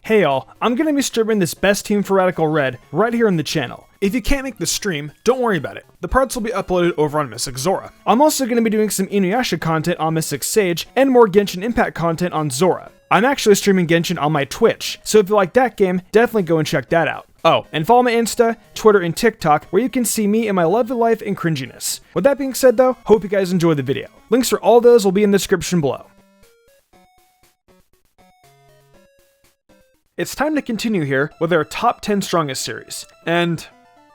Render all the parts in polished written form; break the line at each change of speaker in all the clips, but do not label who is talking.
Hey y'all, I'm going to be streaming this best team for Radical Red right here on the channel. If you can't make the stream, don't worry about it. The parts will be uploaded over on Mystic Zora. I'm also going to be doing some Inuyasha content on MysticSage and more Genshin Impact content on Zora. I'm actually streaming Genshin on my Twitch, so if you like that game, definitely go and check that out. Oh, and follow my Insta, Twitter, and TikTok where you can see me and my lovely life and cringiness. With that being said though, hope you guys enjoy the video. Links for all those will be in the description below. It's time to continue here with our top 10 strongest series. And,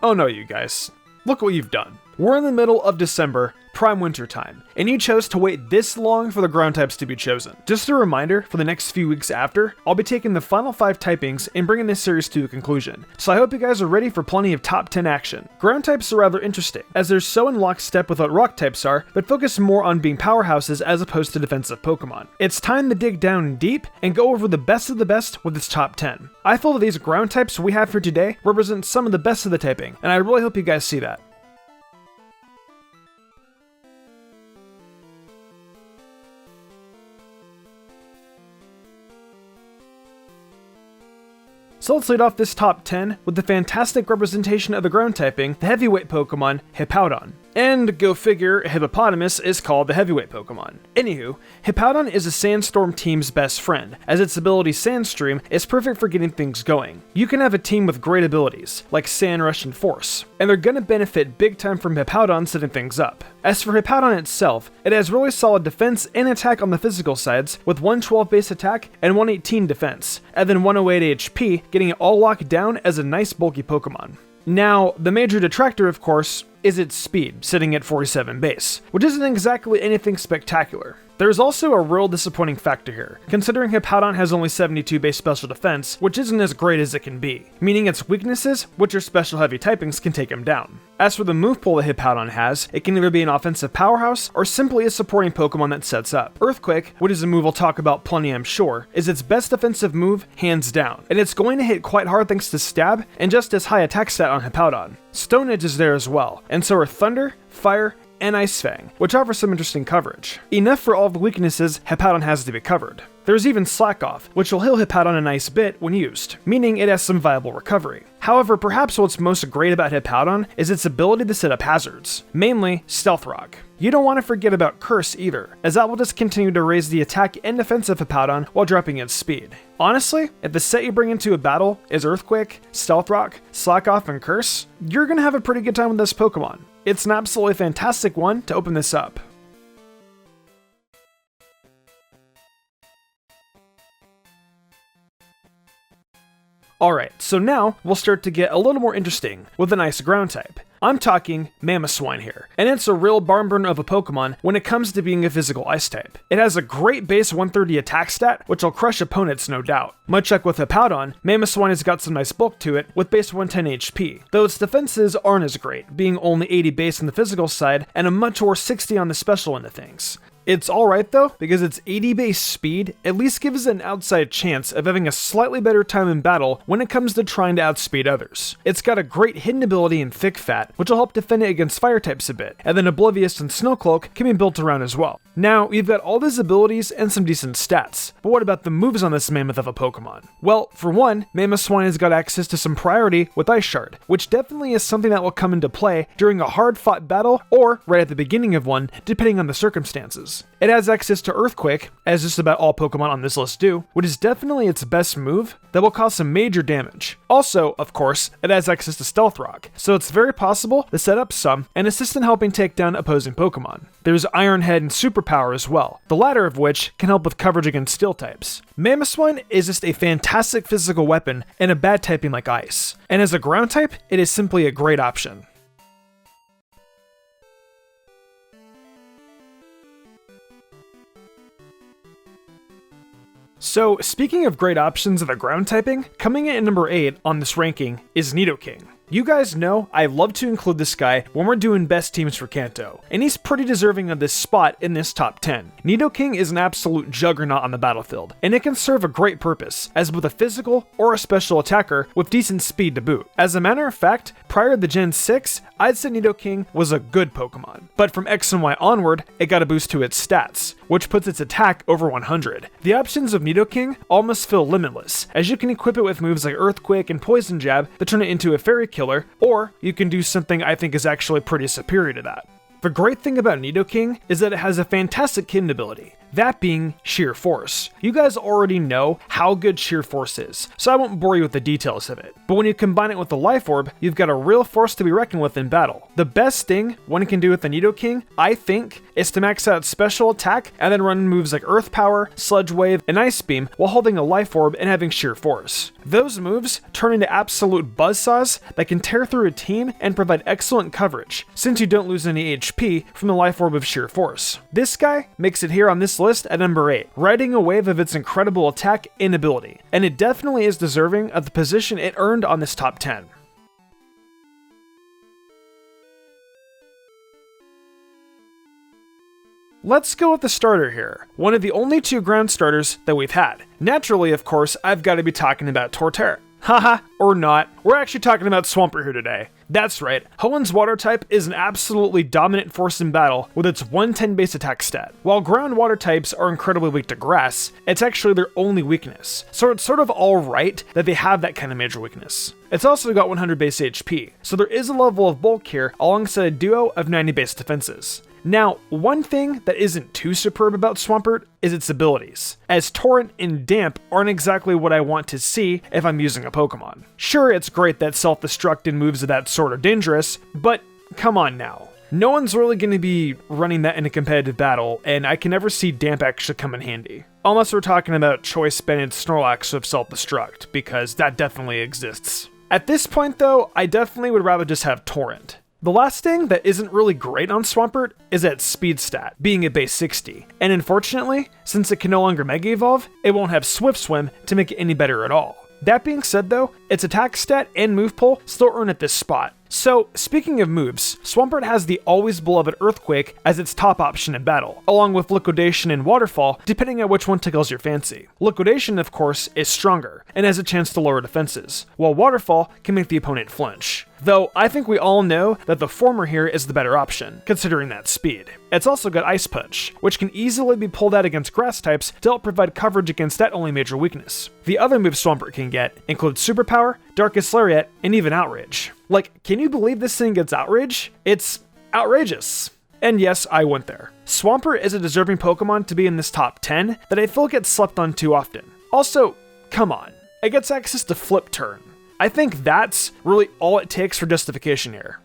oh no you guys, look what you've done. We're in the middle of December, prime winter time, and you chose to wait this long for the ground types to be chosen. Just a reminder, for the next few weeks after, I'll be taking the final 5 typings and bringing this series to a conclusion. So I hope you guys are ready for plenty of top 10 action. Ground types are rather interesting, as they're so in lockstep with what rock types are, but focus more on being powerhouses as opposed to defensive Pokemon. It's time to dig down deep and go over the best of the best with its top 10. I feel that these ground types we have here today represent some of the best of the typing, and I really hope you guys see that. So let's lead off this top 10 with the fantastic representation of the ground typing, the heavyweight Pokemon, Hippowdon. And go figure, Hippopotamus is called the heavyweight Pokemon. Anywho, Hippowdon is a Sandstorm team's best friend, as its ability Sandstream is perfect for getting things going. You can have a team with great abilities, like Sand Rush and Force, and they're gonna benefit big time from Hippowdon setting things up. As for Hippowdon itself, it has really solid defense and attack on the physical sides, with 112 base attack and 118 defense, and then 108 HP, getting it all locked down as a nice bulky Pokemon. Now, the major detractor, of course, is its speed, sitting at 47 base, which isn't exactly anything spectacular. There's also a real disappointing factor here, considering Hippowdon has only 72 base special defense, which isn't as great as it can be, meaning its weaknesses, which are special heavy typings, can take him down. As for the move pool that Hippowdon has, it can either be an offensive powerhouse or simply a supporting Pokemon that sets up. Earthquake, which is a move I'll talk about plenty I'm sure, is its best defensive move, hands down, and it's going to hit quite hard thanks to Stab and just as high attack stat on Hippowdon. Stone Edge is there as well, and so are Thunder, Fire, and Ice Fang, which offer some interesting coverage. Enough for all the weaknesses Hippowdon has to be covered. There's even Slack Off, which will heal Hippowdon a nice bit when used, meaning it has some viable recovery. However, perhaps what's most great about Hippowdon is its ability to set up hazards, mainly Stealth Rock. You don't want to forget about Curse either, as that will just continue to raise the attack and defense of Hippowdon while dropping its speed. Honestly, if the set you bring into a battle is Earthquake, Stealth Rock, Slack Off, and Curse, you're gonna have a pretty good time with this Pokemon. It's an absolutely fantastic one to open this up. Alright, so now we'll start to get a little more interesting with a nice ground type. I'm talking Mamoswine here, and it's a real barn burner of a Pokemon when it comes to being a physical ice type. It has a great base 130 attack stat, which will crush opponents no doubt. Much like with Hippowdon, Mamoswine has got some nice bulk to it with base 110 HP, though its defenses aren't as great, being only 80 base on the physical side and a much more 60 on the special end of things. It's alright though, because its 80 base speed at least gives it an outside chance of having a slightly better time in battle when it comes to trying to outspeed others. It's got a great hidden ability in Thick Fat, which will help defend it against fire types a bit, and then Oblivious and Snow Cloak can be built around as well. Now, you've got all these abilities and some decent stats, but what about the moves on this mammoth of a Pokemon? Well, for one, Mamoswine has got access to some priority with Ice Shard, which definitely is something that will come into play during a hard-fought battle or right at the beginning of one, depending on the circumstances. It has access to Earthquake, as just about all Pokemon on this list do, which is definitely its best move that will cause some major damage. Also, of course, it has access to Stealth Rock, so it's very possible to set up some and assist in helping take down opposing Pokemon. There's Iron Head and Superpower as well, the latter of which can help with coverage against Steel types. Mamoswine is just a fantastic physical weapon and a bad typing like Ice, and as a ground type, it is simply a great option. So, speaking of great options of the ground typing, coming in at number 8 on this ranking is Nidoking. You guys know I love to include this guy when we're doing best teams for Kanto, and he's pretty deserving of this spot in this top 10. Nidoking is an absolute juggernaut on the battlefield, and it can serve a great purpose as both a physical or a special attacker with decent speed to boot. As a matter of fact, prior to Gen 6, I'd say Nidoking was a good Pokemon, but from X and Y onward, it got a boost to its stats, which puts its attack over 100. The options of Nidoking almost feel limitless, as you can equip it with moves like Earthquake and Poison Jab to turn it into a Fairy Killer, or you can do something I think is actually pretty superior to that. The great thing about Nidoking is that it has a fantastic hidden ability, that being Sheer Force. You guys already know how good Sheer Force is, so I won't bore you with the details of it. But when you combine it with the Life Orb, you've got a real force to be reckoned with in battle. The best thing one can do with the Nidoking, I think, is to max out special attack and then run moves like Earth Power, Sludge Wave, and Ice Beam while holding a Life Orb and having Sheer Force. Those moves turn into absolute buzzsaws that can tear through a team and provide excellent coverage, since you don't lose any HP from the Life Orb of Sheer Force. This guy makes it here on this list at number 8, riding a wave of its incredible attack and ability, and it definitely is deserving of the position it earned on this top 10. Let's go with the starter here, one of the only 2 ground starters that we've had. Naturally, of course, I've got to be talking about Torterra. Haha, or not, we're actually talking about Swampert here today. That's right, Hoenn's water type is an absolutely dominant force in battle with its 110 base attack stat. While ground water types are incredibly weak to grass, it's actually their only weakness, so it's sort of alright that they have that kind of major weakness. It's also got 100 base HP, so there is a level of bulk here alongside a duo of 90 base defenses. Now, one thing that isn't too superb about Swampert is its abilities, as Torrent and Damp aren't exactly what I want to see if I'm using a Pokemon. Sure, it's great that self-destruct and moves of that sort are dangerous, but come on now. No one's really going to be running that in a competitive battle, and I can never see Damp actually come in handy. Unless we're talking about Choice Band Snorlax with self-destruct, because that definitely exists. At this point though, I definitely would rather just have Torrent. The last thing that isn't really great on Swampert is its speed stat, being at base 60, and unfortunately, since it can no longer Mega Evolve, it won't have Swift Swim to make it any better at all. That being said though, its attack stat and move pool still earn at this spot. So, speaking of moves, Swampert has the always beloved Earthquake as its top option in battle, along with Liquidation and Waterfall, depending on which one tickles your fancy. Liquidation, of course, is stronger, and has a chance to lower defenses, while Waterfall can make the opponent flinch. Though, I think we all know that the former here is the better option, considering that speed. It's also got Ice Punch, which can easily be pulled out against grass types to help provide coverage against that only major weakness. The other moves Swampert can get include Superpower, Darkest Lariat, and even Outrage. Like, can you believe this thing gets Outrage? It's outrageous. And yes, I went there. Swampert is a deserving Pokemon to be in this top 10 that I feel gets slept on too often. Also, come on, it gets access to Flip Turn. I think that's really all it takes for justification here.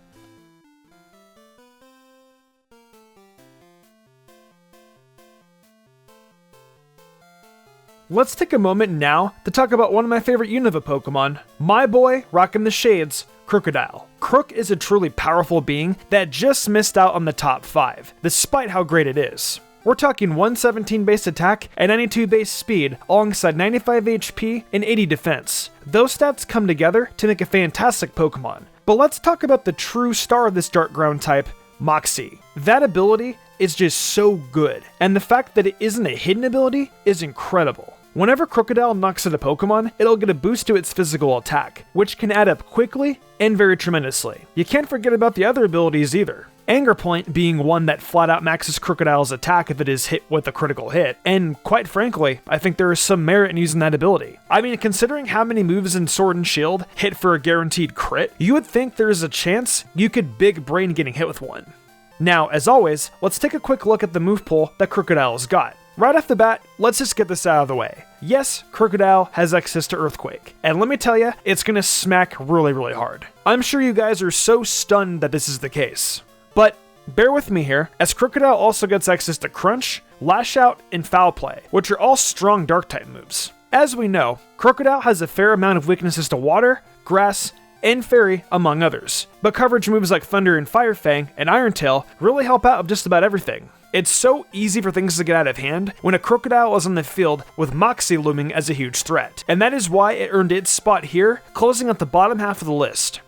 Let's take a moment now to talk about one of my favorite Unova Pokemon, my boy rockin' the shades, Crocodile. Croc is a truly powerful being that just missed out on the top 5, despite how great it is. We're talking 117 base attack and 92 base speed, alongside 95 HP and 80 defense. Those stats come together to make a fantastic Pokemon. But let's talk about the true star of this dark ground type, Moxie. That ability is just so good, and the fact that it isn't a hidden ability is incredible. Whenever Crocodile knocks out a Pokemon, it'll get a boost to its physical attack, which can add up quickly and very tremendously. You can't forget about the other abilities either. Anger Point being one that flat out maxes Crocodile's attack if it is hit with a critical hit, and quite frankly, I think there is some merit in using that ability. I mean, considering how many moves in Sword and Shield hit for a guaranteed crit, you would think there is a chance you could big brain getting hit with one. Now, as always, let's take a quick look at the move pool that Crocodile's got. Right off the bat, let's just get this out of the way. Yes, Crocodile has access to Earthquake, and let me tell you, it's gonna smack really hard. I'm sure you guys are so stunned that this is the case. But bear with me here, as Crocodile also gets access to Crunch, Lash Out, and Foul Play, which are all strong Dark-type moves. As we know, Crocodile has a fair amount of weaknesses to Water, Grass, and Fairy, among others, but coverage moves like Thunder and Fire Fang and Iron Tail really help out with just about everything. It's so easy for things to get out of hand when a Crocodile is on the field with Moxie looming as a huge threat, and that is why it earned its spot here, closing at the bottom half of the list.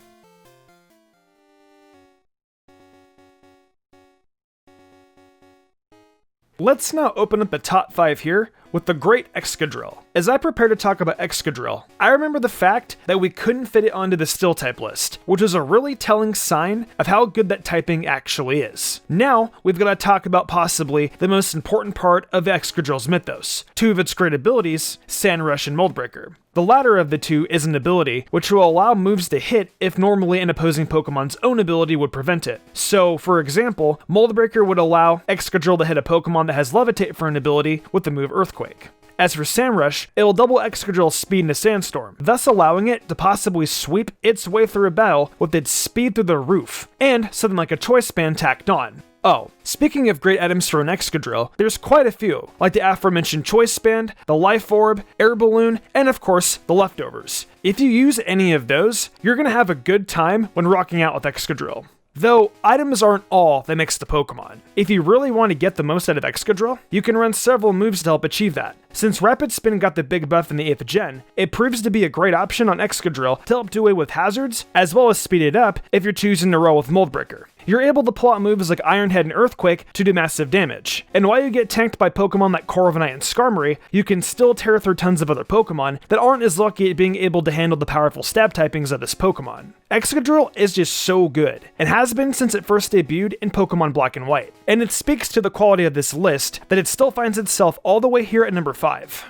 Let's now open up the top 5 here with the great Excadrill. As I prepare to talk about Excadrill, I remember the fact that we couldn't fit it onto the Steel type list, which was a really telling sign of how good that typing actually is. Now, we've got to talk about possibly the most important part of Excadrill's mythos, 2 of its great abilities, Sand Rush and Mold Breaker. The latter of the 2 is an ability which will allow moves to hit if normally an opposing Pokemon's own ability would prevent it. So, for example, Mold Breaker would allow Excadrill to hit a Pokemon that has Levitate for an ability with the move Earthquake. As for Sand Rush, it will double Excadrill's speed in a Sandstorm, thus allowing it to possibly sweep its way through a battle with its speed through the roof, and something like a Choice Band tacked on. Oh, speaking of great items for an Excadrill, there's quite a few, like the aforementioned Choice Band, the Life Orb, Air Balloon, and of course, the Leftovers. If you use any of those, you're gonna have a good time when rocking out with Excadrill. Though, items aren't all that makes the Pokemon. If you really want to get the most out of Excadrill, you can run several moves to help achieve that. Since Rapid Spin got the big buff in the 8th gen, it proves to be a great option on Excadrill to help do away with hazards, as well as speed it up if you're choosing to roll with Mold Breaker. You're able to pull out moves like Iron Head and Earthquake to do massive damage. And while you get tanked by Pokemon like Corviknight and Skarmory, you can still tear through tons of other Pokemon that aren't as lucky at being able to handle the powerful stab typings of this Pokemon. Excadrill is just so good, and has been since it first debuted in Pokemon Black and White. And it speaks to the quality of this list that it still finds itself all the way here at number 5.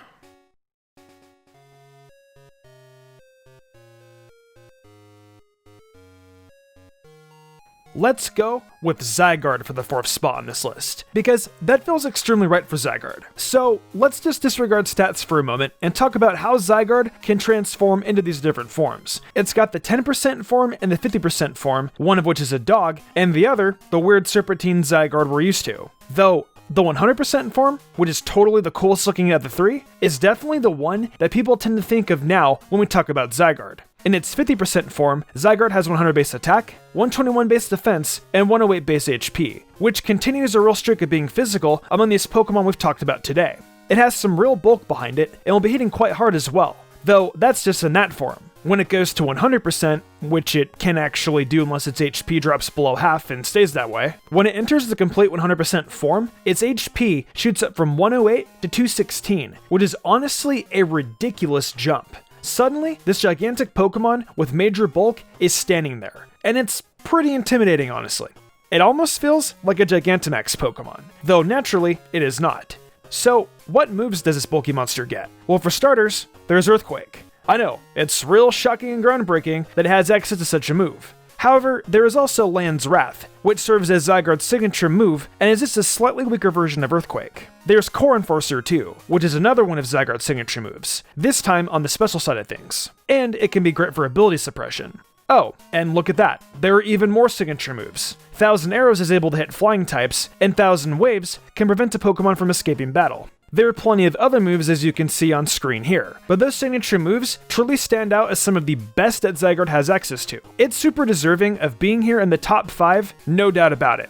Let's go with Zygarde for the 4th spot on this list, because that feels extremely right for Zygarde. So let's just disregard stats for a moment and talk about how Zygarde can transform into these different forms. It's got the 10% form and the 50% form, one of which is a dog, and the other, the weird serpentine Zygarde we're used to. Though, the 100% form, which is totally the coolest looking of the 3, is definitely the one that people tend to think of now when we talk about Zygarde. In its 50% form, Zygarde has 100 base attack, 121 base defense, and 108 base HP, which continues a real streak of being physical among these Pokemon we've talked about today. It has some real bulk behind it, and will be hitting quite hard as well, though that's just in that form. When it goes to 100%, which it can actually do unless its HP drops below half and stays that way, when it enters the complete 100% form, its HP shoots up from 108 to 216, which is honestly a ridiculous jump. Suddenly, this gigantic Pokemon with major bulk is standing there, and it's pretty intimidating, honestly. It almost feels like a Gigantamax Pokemon, though naturally, it is not. So, what moves does this bulky monster get? Well, for starters, there's Earthquake. I know, it's real shocking and groundbreaking that it has access to such a move. However, there is also Land's Wrath, which serves as Zygarde's signature move and is just a slightly weaker version of Earthquake. There's Core Enforcer too, which is another one of Zygarde's signature moves, this time on the special side of things, and it can be great for ability suppression. Oh, and look at that, there are even more signature moves. Thousand Arrows is able to hit flying types, and Thousand Waves can prevent a Pokemon from escaping battle. There are plenty of other moves as you can see on screen here, but those signature moves truly stand out as some of the best that Zygarde has access to. It's super deserving of being here in the top 5, no doubt about it.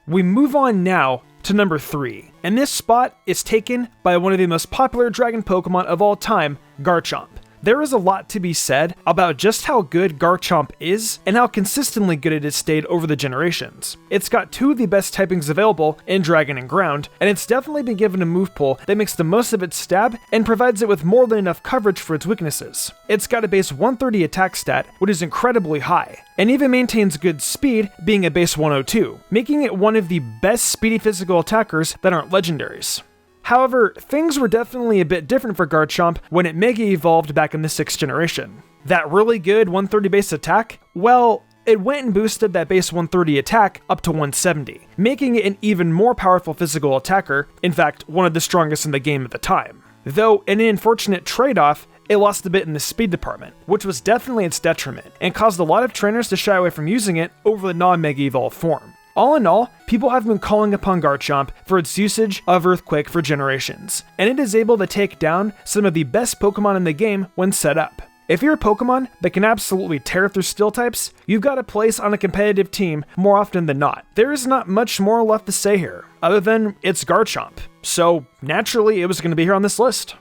We move on now to number 3, and this spot is taken by one of the most popular dragon Pokemon of all time, Garchomp. There is a lot to be said about just how good Garchomp is and how consistently good it has stayed over the generations. It's got 2 of the best typings available in Dragon and Ground, and it's definitely been given a move pool that makes the most of its stab and provides it with more than enough coverage for its weaknesses. It's got a base 130 attack stat, which is incredibly high, and even maintains good speed, being a base 102, making it one of the best speedy physical attackers that aren't legendaries. However, things were definitely a bit different for Garchomp when it Mega Evolved back in the 6th generation. That really good 130 base attack? Well, it went and boosted that base 130 attack up to 170, making it an even more powerful physical attacker, in fact, one of the strongest in the game at the time. Though, in an unfortunate trade-off, it lost a bit in the speed department, which was definitely its detriment, and caused a lot of trainers to shy away from using it over the non-Mega Evolved form. All in all, people have been calling upon Garchomp for its usage of Earthquake for generations, and it is able to take down some of the best Pokemon in the game when set up. If you're a Pokemon that can absolutely tear through Steel types, you've got a place on a competitive team more often than not. There is not much more left to say here, other than it's Garchomp, so naturally it was going to be here on this list.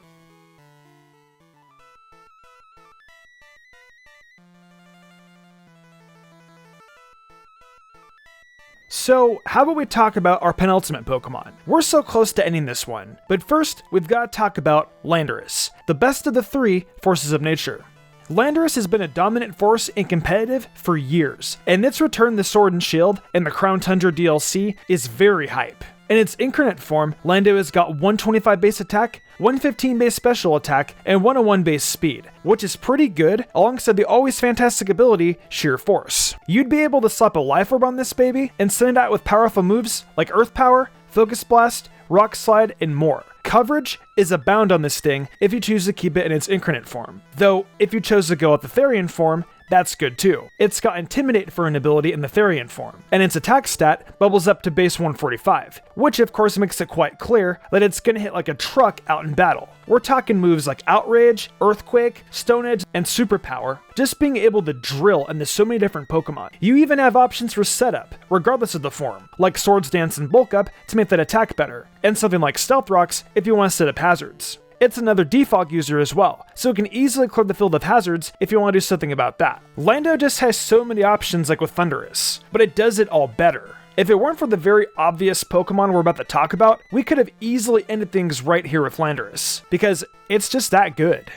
So how about we talk about our penultimate Pokemon? We're so close to ending this one, but first we've got to talk about Landorus, the best of the 3 forces of nature. Landorus has been a dominant force in competitive for years, and its return to Sword and Shield and the Crown Tundra DLC is very hype. In its incarnate form, Lando has got 125 base attack, 115 base special attack, and 101 base speed, which is pretty good alongside the always fantastic ability Sheer Force. You'd be able to slap a Life Orb on this baby and send it out with powerful moves like Earth Power, Focus Blast, Rock Slide, and more. Coverage is abound on this thing if you choose to keep it in its incarnate form, though if you chose to go with the Therian form, that's good too. It's got Intimidate for an ability in the Therian form, and its attack stat bubbles up to base 145, which of course makes it quite clear that it's gonna hit like a truck out in battle. We're talking moves like Outrage, Earthquake, Stone Edge, and Superpower, just being able to drill into so many different Pokemon. You even have options for setup, regardless of the form, like Swords Dance and Bulk Up to make that attack better, and something like Stealth Rocks if you want to set up hazards. It's another defog user as well, so it can easily clear the field of hazards if you want to do something about that. Lando just has so many options like with Thundurus, but it does it all better. If it weren't for the very obvious Pokemon we're about to talk about, we could have easily ended things right here with Landorus, because it's just that good.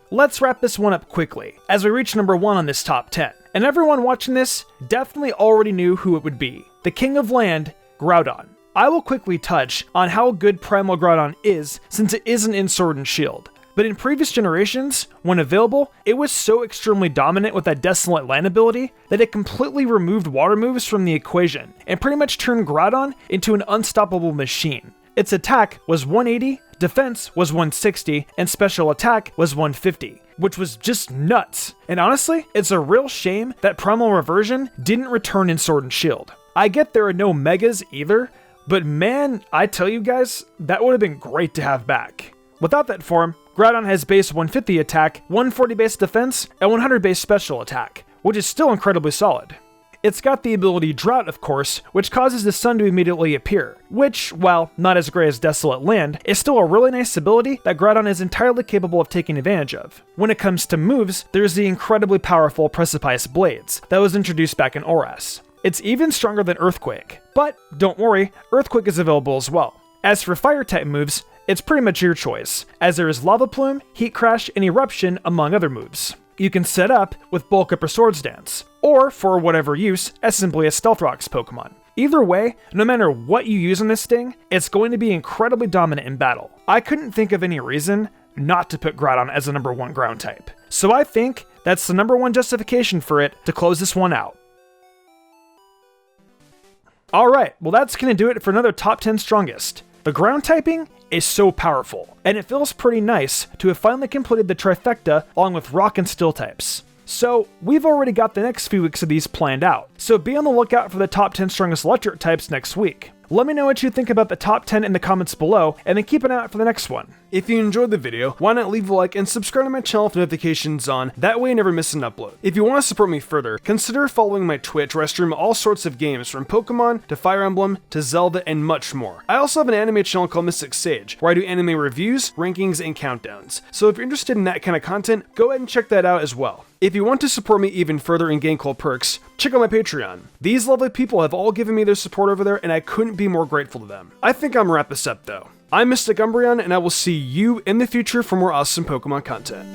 Let's wrap this one up quickly, as we reach number 1 on this top 10. And everyone watching this definitely already knew who it would be. The King of Land, Groudon. I will quickly touch on how good Primal Groudon is, since it isn't in Sword and Shield. But in previous generations, when available, it was so extremely dominant with that Desolate Land ability that it completely removed water moves from the equation, and pretty much turned Groudon into an unstoppable machine. Its attack was 180, defense was 160, and special attack was 150, which was just nuts. And honestly, it's a real shame that Primal Reversion didn't return in Sword and Shield. I get there are no Megas either, but man, I tell you guys, that would have been great to have back. Without that form, Groudon has base 150 attack, 140 base defense, and 100 base special attack, which is still incredibly solid. It's got the ability Drought, of course, which causes the sun to immediately appear, which, while not as great as Desolate Land, is still a really nice ability that Groudon is entirely capable of taking advantage of. When it comes to moves, there's the incredibly powerful Precipice Blades that was introduced back in ORAS. It's even stronger than Earthquake, but don't worry, Earthquake is available as well. As for Fire-type moves, it's pretty much your choice, as there is Lava Plume, Heat Crash, and Eruption among other moves. You can set up with Bulk Up or Swords Dance, or for whatever use, as simply a Stealth Rocks Pokemon. Either way, no matter what you use on this thing, it's going to be incredibly dominant in battle. I couldn't think of any reason not to put Groudon as the number 1 ground type, so I think that's the number 1 justification for it to close this one out. Alright, well that's gonna do it for another top 10 strongest. The ground typing is so powerful, and it feels pretty nice to have finally completed the trifecta along with rock and steel types. So we've already got the next few weeks of these planned out, so be on the lookout for the top 10 strongest electric types next week. Let me know what you think about the top 10 in the comments below, and then keep an eye out for the next one. If you enjoyed the video, why not leave a like and subscribe to my channel with notifications on, that way you never miss an upload. If you want to support me further, consider following my Twitch where I stream all sorts of games from Pokemon to Fire Emblem to Zelda and much more. I also have an anime channel called MysticSage where I do anime reviews, rankings, and countdowns, so if you're interested in that kind of content, go ahead and check that out as well. If you want to support me even further and gain cool perks, check out my Patreon. These lovely people have all given me their support over there and I couldn't be more grateful to them. I think I'm gonna wrap this up though. I'm Mystic Umbreon, and I will see you in the future for more awesome Pokemon content.